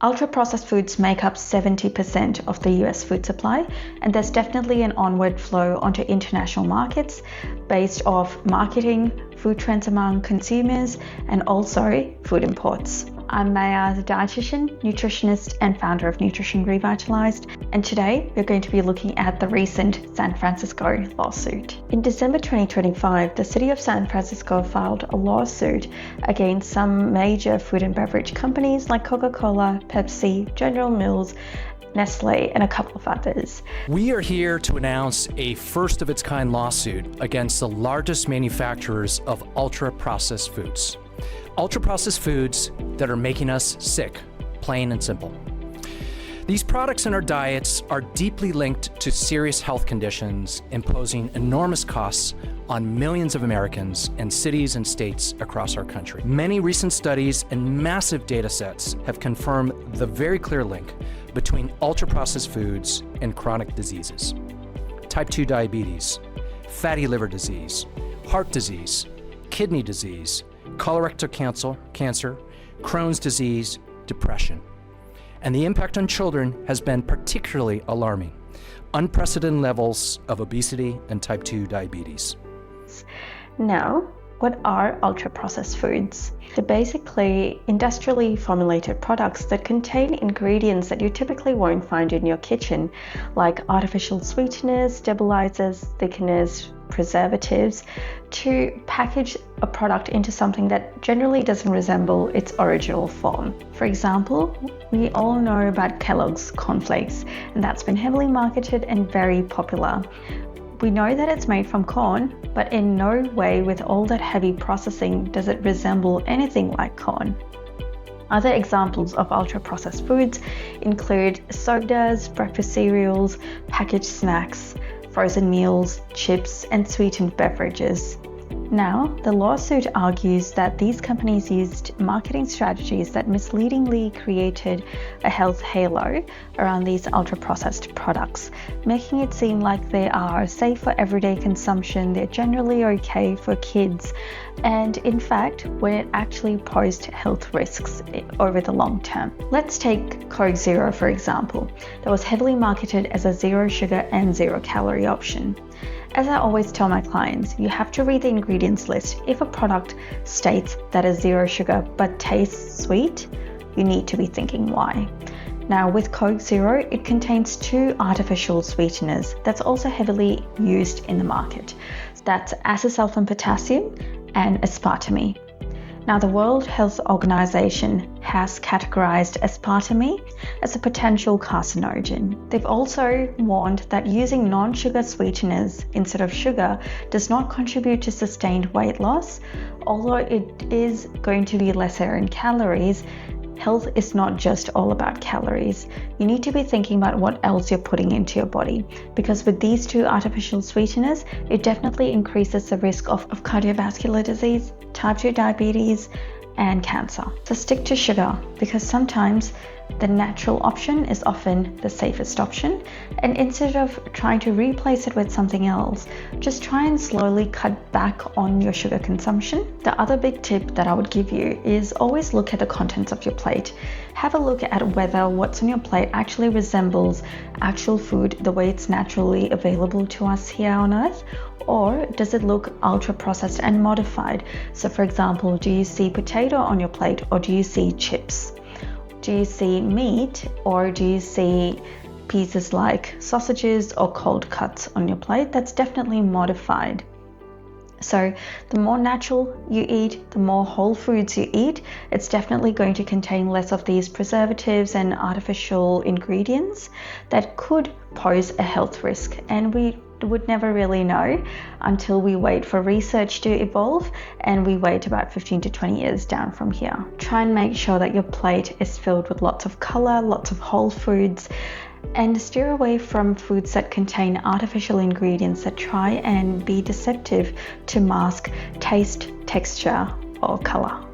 Ultra-processed foods make up 70% of the US food supply, and there's definitely an onward flow onto international markets based off marketing, food trends among consumers, and also food imports. I'm Maya, the dietitian, nutritionist, and founder of Nutrition Revitalized, and today we're going to be looking at the recent San Francisco lawsuit. In December 2025, the city of San Francisco filed a lawsuit against some major food and beverage companies like Coca-Cola, Pepsi, General Mills, Nestlé, and a couple of others. We are here to announce a first-of-its-kind lawsuit against the largest manufacturers of ultra-processed foods. Ultra-processed foods that are making us sick, plain and simple. These products in our diets are deeply linked to serious health conditions, imposing enormous costs on millions of Americans in cities and states across our country. Many recent studies and massive data sets have confirmed the very clear link between ultra-processed foods and chronic diseases. Type 2 diabetes, fatty liver disease, heart disease, kidney disease, colorectal cancer, Crohn's disease, depression. And the impact on children has been particularly alarming. Unprecedented levels of obesity and type 2 diabetes. Now, what are ultra-processed foods? They're basically industrially formulated products that contain ingredients that you typically won't find in your kitchen, like artificial sweeteners, stabilizers, thickeners, preservatives, to package a product into something that generally doesn't resemble its original form. For example, we all know about Kellogg's cornflakes, and that's been heavily marketed and very popular. We know that it's made from corn, but in no way with all that heavy processing does it resemble anything like corn. Other examples of ultra-processed foods include sodas, breakfast cereals, packaged snacks, frozen meals, chips, and sweetened beverages. Now, the lawsuit argues that these companies used marketing strategies that misleadingly created a health halo around these ultra-processed products, making it seem like they are safe for everyday consumption, they're generally okay for kids, and in fact, when it actually posed health risks over the long term. Let's take Coke Zero, for example, that was heavily marketed as a zero sugar and zero calorie option. As I always tell my clients, you have to read the ingredients list. If a product states that is zero sugar but tastes sweet, you need to be thinking why. Now with Coke Zero, it contains 2 artificial sweeteners that's also heavily used in the market. That's acesulfame potassium and aspartame. Now, the World Health Organization has categorized aspartame as a potential carcinogen. They've also warned that using non-sugar sweeteners instead of sugar does not contribute to sustained weight loss. Although it is going to be lesser in calories, health is not just all about calories. You need to be thinking about what else you're putting into your body, because with these 2 artificial sweeteners, it definitely increases the risk of cardiovascular disease, type 2 diabetes, and cancer. So stick to sugar, because sometimes the natural option is often the safest option, and instead of trying to replace it with something else, just try and slowly cut back on your sugar consumption. The other big tip that I would give you is always look at the contents of your plate. Have a look at whether what's on your plate actually resembles actual food the way it's naturally available to us here on Earth, or does it look ultra processed and modified? So for example, do you see potato on your plate, or do you see chips? Do you see meat, or do you see pieces like sausages or cold cuts on your plate? That's definitely modified. So the more natural you eat, the more whole foods you eat, it's definitely going to contain less of these preservatives and artificial ingredients that could pose a health risk. And we would never really know until we wait for research to evolve, and we wait about 15 to 20 years down from here. Try and make sure that your plate is filled with lots of color, lots of whole foods, and steer away from foods that contain artificial ingredients that try and be deceptive to mask taste, texture, or color.